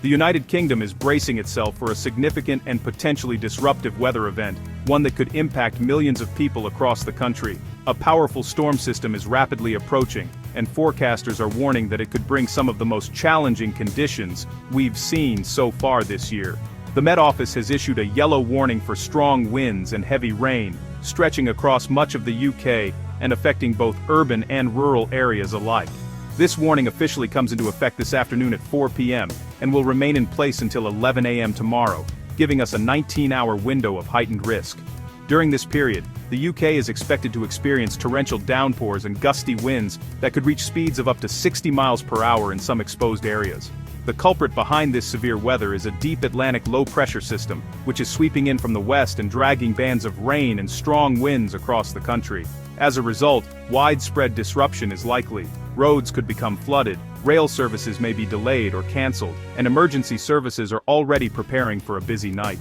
The United Kingdom is bracing itself for a significant and potentially disruptive weather event, one that could impact millions of people across the country. A powerful storm system is rapidly approaching, and forecasters are warning that it could bring some of the most challenging conditions we've seen so far this year. The Met Office has issued a yellow warning for strong winds and heavy rain, stretching across much of the UK and affecting both urban and rural areas alike. This warning officially comes into effect this afternoon at 4 p.m. and will remain in place until 11 a.m. tomorrow, giving us a 19-hour window of heightened risk. During this period, the UK is expected to experience torrential downpours and gusty winds that could reach speeds of up to 60 miles per hour in some exposed areas. The culprit behind this severe weather is a deep Atlantic low-pressure system, which is sweeping in from the west and dragging bands of rain and strong winds across the country. As a result, widespread disruption is likely. Roads could become flooded, rail services may be delayed or cancelled, and emergency services are already preparing for a busy night.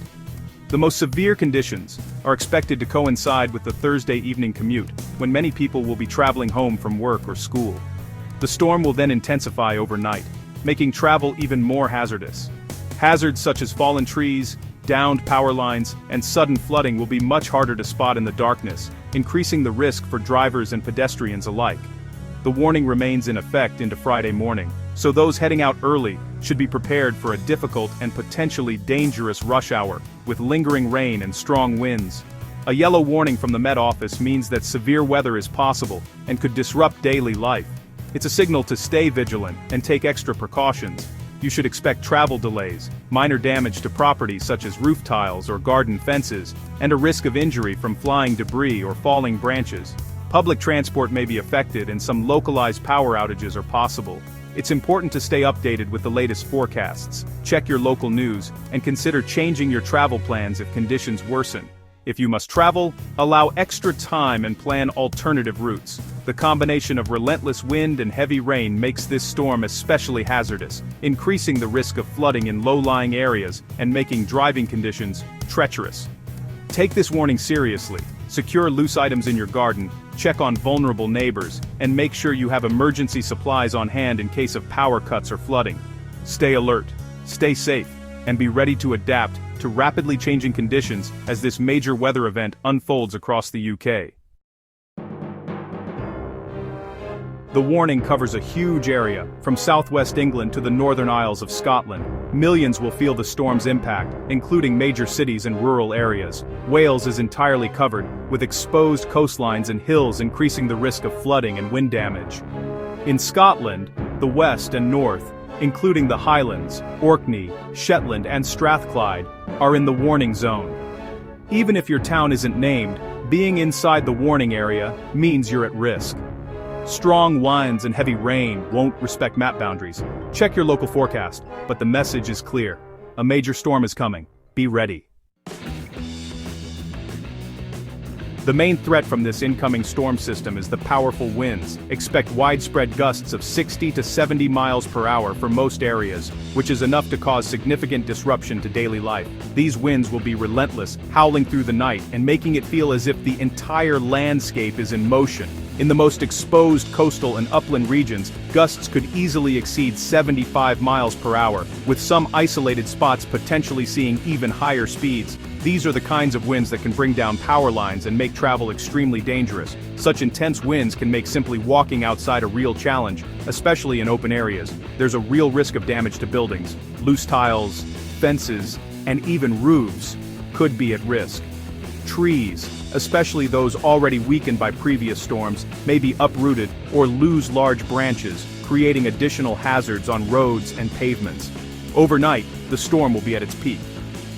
The most severe conditions are expected to coincide with the Thursday evening commute, when many people will be traveling home from work or school. The storm will then intensify overnight, making travel even more hazardous. Hazards such as fallen trees, downed power lines, and sudden flooding will be much harder to spot in the darkness, increasing the risk for drivers and pedestrians alike. The warning remains in effect into Friday morning, so those heading out early should be prepared for a difficult and potentially dangerous rush hour, with lingering rain and strong winds. A yellow warning from the Met Office means that severe weather is possible and could disrupt daily life. It's a signal to stay vigilant and take extra precautions. You should expect travel delays, minor damage to property such as roof tiles or garden fences, and a risk of injury from flying debris or falling branches. Public transport may be affected and some localized power outages are possible. It's important to stay updated with the latest forecasts, check your local news, and consider changing your travel plans if conditions worsen. If you must travel, allow extra time and plan alternative routes. The combination of relentless wind and heavy rain makes this storm especially hazardous, increasing the risk of flooding in low-lying areas and making driving conditions treacherous. Take this warning seriously. Secure loose items in your garden, check on vulnerable neighbors, and make sure you have emergency supplies on hand in case of power cuts or flooding. Stay alert, stay safe, and be ready to adapt to rapidly changing conditions as this major weather event unfolds across the UK. The warning covers a huge area, from southwest England to the Northern Isles of Scotland. Millions will feel the storm's impact, including major cities and rural areas. Wales is entirely covered, with exposed coastlines and hills increasing the risk of flooding and wind damage. In Scotland, the west and north, including the Highlands, Orkney, Shetland and Strathclyde, are in the warning zone. Even if your town isn't named, being inside the warning area means you're at risk. Strong winds and heavy rain won't respect map boundaries. Check your local forecast, but the message is clear. A major storm is coming. Be ready. The main threat from this incoming storm system is the powerful winds. Expect widespread gusts of 60 to 70 miles per hour for most areas, which is enough to cause significant disruption to daily life. These winds will be relentless, howling through the night and making it feel as if the entire landscape is in motion. In the most exposed coastal and upland regions, gusts could easily exceed 75 miles per hour, with some isolated spots potentially seeing even higher speeds. These are the kinds of winds that can bring down power lines and make travel extremely dangerous. Such intense winds can make simply walking outside a real challenge, especially in open areas. There's a real risk of damage to buildings. Loose tiles, fences, and even roofs could be at risk. Trees, especially those already weakened by previous storms, may be uprooted or lose large branches, creating additional hazards on roads and pavements. Overnight, the storm will be at its peak.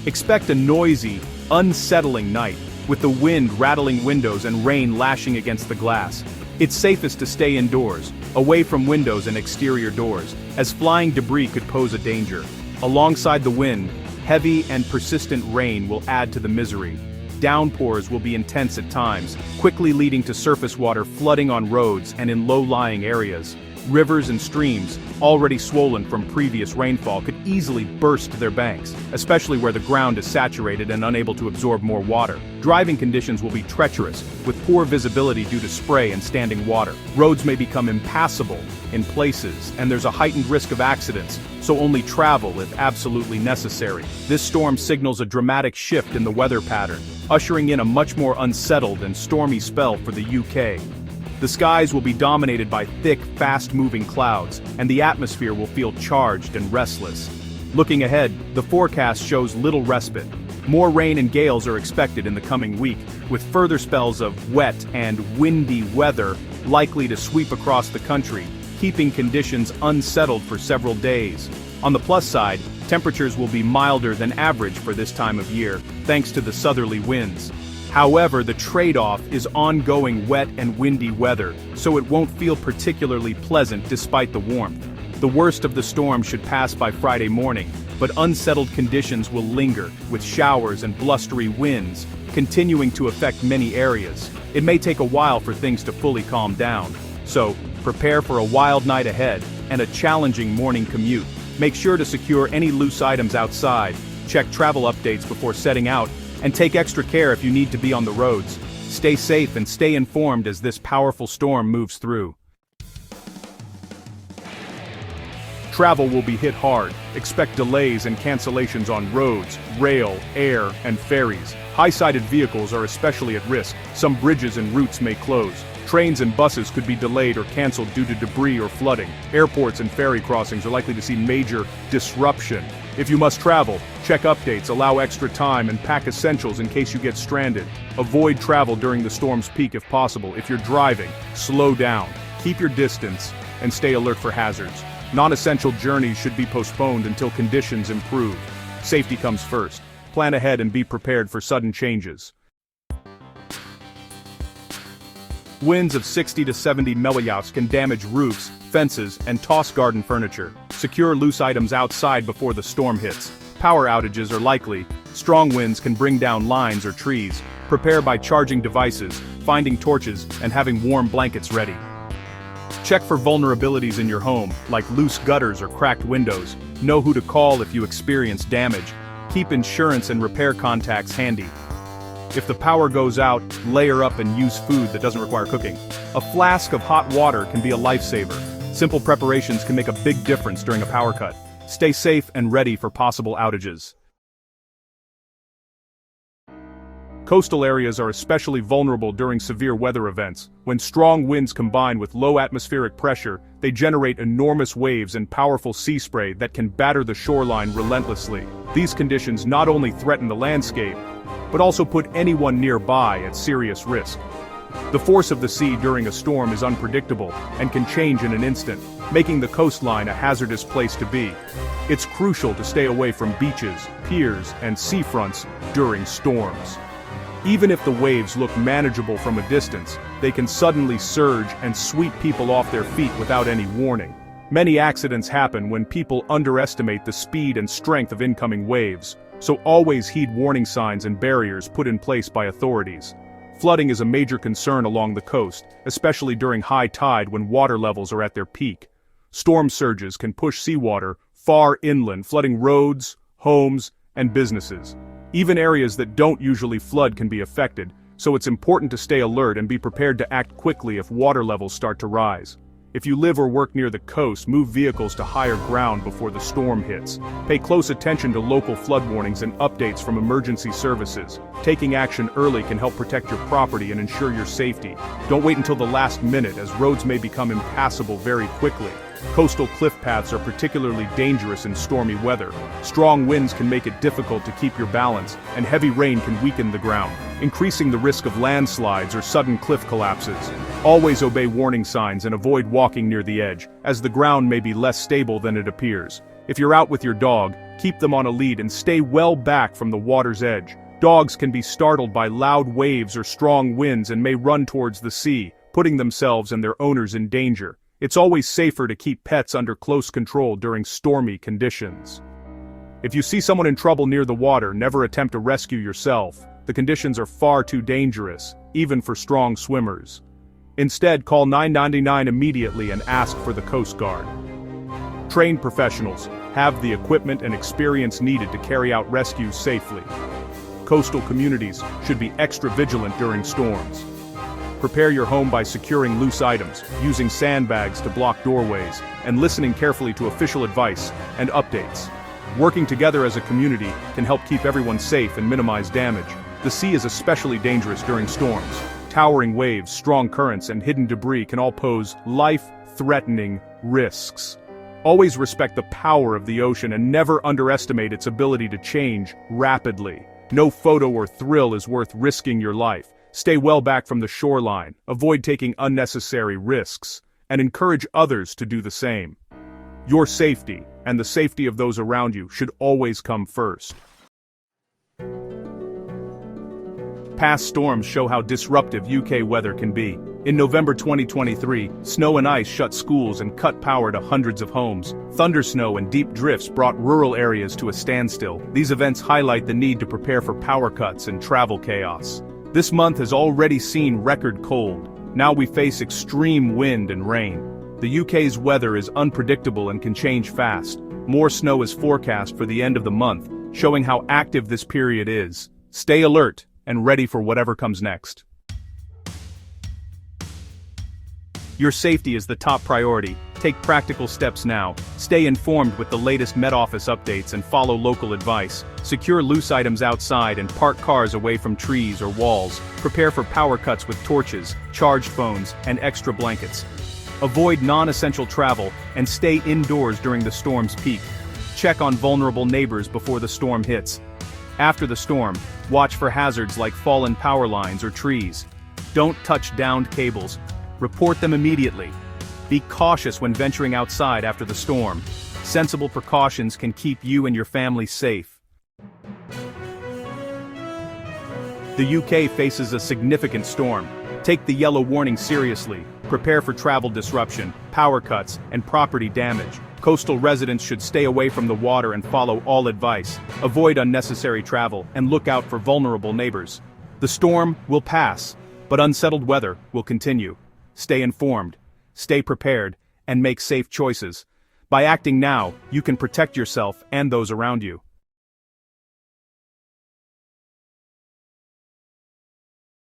Expect a noisy, unsettling night, with the wind rattling windows and rain lashing against the glass. It's safest to stay indoors, away from windows and exterior doors, as flying debris could pose a danger. Alongside the wind, heavy and persistent rain will add to the misery. Downpours will be intense at times, quickly leading to surface water flooding on roads and in low-lying areas. Rivers and streams, already swollen from previous rainfall, could easily burst their banks, especially where the ground is saturated and unable to absorb more water. Driving conditions will be treacherous, with poor visibility due to spray and standing water. Roads may become impassable in places, and there's a heightened risk of accidents, so only travel if absolutely necessary. This storm signals a dramatic shift in the weather pattern, ushering in a much more unsettled and stormy spell for the UK. The skies will be dominated by thick, fast-moving clouds, and the atmosphere will feel charged and restless. Looking ahead, the forecast shows little respite. More rain and gales are expected in the coming week, with further spells of wet and windy weather likely to sweep across the country, keeping conditions unsettled for several days. On the plus side, temperatures will be milder than average for this time of year, thanks to the southerly winds. However, the trade-off is ongoing wet and windy weather, so it won't feel particularly pleasant despite the warmth. The worst of the storm should pass by Friday morning, but unsettled conditions will linger, with showers and blustery winds continuing to affect many areas. It may take a while for things to fully calm down, so prepare for a wild night ahead and a challenging morning commute. Make sure to secure any loose items outside, check travel updates before setting out, and take extra care if you need to be on the roads. Stay safe and stay informed as this powerful storm moves through. Travel will be hit hard. Expect delays and cancellations on roads, rail, air, and ferries. High-sided vehicles are especially at risk. Some bridges and routes may close. Trains and buses could be delayed or canceled due to debris or flooding. Airports and ferry crossings are likely to see major disruption. If you must travel, check updates, allow extra time, and pack essentials in case you get stranded. Avoid travel during the storm's peak if possible. If you're driving, slow down, keep your distance, and stay alert for hazards. Non-essential journeys should be postponed until conditions improve. Safety comes first. Plan ahead and be prepared for sudden changes. Winds of 60 to 70 milliamps can damage roofs, fences, and toss garden furniture. Secure loose items outside before the storm hits. Power outages are likely. Strong winds can bring down lines or trees. Prepare by charging devices, finding torches, and having warm blankets ready. Check for vulnerabilities in your home, like loose gutters or cracked windows. Know who to call if you experience damage. Keep insurance and repair contacts handy. If the power goes out, layer up and use food that doesn't require cooking. A flask of hot water can be a lifesaver. Simple preparations can make a big difference during a power cut. Stay safe and ready for possible outages. Coastal areas are especially vulnerable during severe weather events. When strong winds combine with low atmospheric pressure, they generate enormous waves and powerful sea spray that can batter the shoreline relentlessly. These conditions not only threaten the landscape, but also put anyone nearby at serious risk. The force of the sea during a storm is unpredictable and can change in an instant, making the coastline a hazardous place to be. It's crucial to stay away from beaches, piers, and seafronts during storms. Even if the waves look manageable from a distance, they can suddenly surge and sweep people off their feet without any warning. Many accidents happen when people underestimate the speed and strength of incoming waves, so always heed warning signs and barriers put in place by authorities. Flooding is a major concern along the coast, especially during high tide when water levels are at their peak. Storm surges can push seawater far inland, flooding roads, homes, and businesses. Even areas that don't usually flood can be affected, so it's important to stay alert and be prepared to act quickly if water levels start to rise. If you live or work near the coast, move vehicles to higher ground before the storm hits. Pay close attention to local flood warnings and updates from emergency services. Taking action early can help protect your property and ensure your safety. Don't wait until the last minute, as roads may become impassable very quickly. Coastal cliff paths are particularly dangerous in stormy weather. Strong winds can make it difficult to keep your balance, and heavy rain can weaken the ground, increasing the risk of landslides or sudden cliff collapses. Always obey warning signs and avoid walking near the edge, as the ground may be less stable than it appears. If you're out with your dog, keep them on a lead and stay well back from the water's edge. Dogs can be startled by loud waves or strong winds and may run towards the sea, putting themselves and their owners in danger. It's always safer to keep pets under close control during stormy conditions. If you see someone in trouble near the water, never attempt to rescue yourself. The conditions are far too dangerous, even for strong swimmers. Instead, call 999 immediately and ask for the Coast Guard. Trained professionals have the equipment and experience needed to carry out rescues safely. Coastal communities should be extra vigilant during storms. Prepare your home by securing loose items, using sandbags to block doorways, and listening carefully to official advice and updates. Working together as a community can help keep everyone safe and minimize damage. The sea is especially dangerous during storms. Towering waves, strong currents, and hidden debris can all pose life-threatening risks. Always respect the power of the ocean and never underestimate its ability to change rapidly. No photo or thrill is worth risking your life. Stay well back from the shoreline, avoid taking unnecessary risks, and encourage others to do the same. Your safety, and the safety of those around you, should always come first. Past storms show how disruptive UK weather can be. In November 2023, snow and ice shut schools and cut power to hundreds of homes. Thundersnow and deep drifts brought rural areas to a standstill. These events highlight the need to prepare for power cuts and travel chaos. This month has already seen record cold. Now we face extreme wind and rain. The UK's weather is unpredictable and can change fast. More snow is forecast for the end of the month, showing how active this period is. Stay alert and ready for whatever comes next. Your safety is the top priority. Take practical steps now. Stay informed with the latest Met Office updates and follow local advice. Secure loose items outside and park cars away from trees or walls. Prepare for power cuts with torches, charged phones, and extra blankets. Avoid non-essential travel and stay indoors during the storm's peak. Check on vulnerable neighbors before the storm hits. After the storm, watch for hazards like fallen power lines or trees. Don't touch downed cables. Report them immediately. Be cautious when venturing outside after the storm. Sensible precautions can keep you and your family safe. The UK faces a significant storm. Take the yellow warning seriously. Prepare for travel disruption, power cuts, and property damage. Coastal residents should stay away from the water and follow all advice. Avoid unnecessary travel and look out for vulnerable neighbors. The storm will pass, but unsettled weather will continue. Stay informed, stay prepared, and make safe choices. By acting now, you can protect yourself and those around you.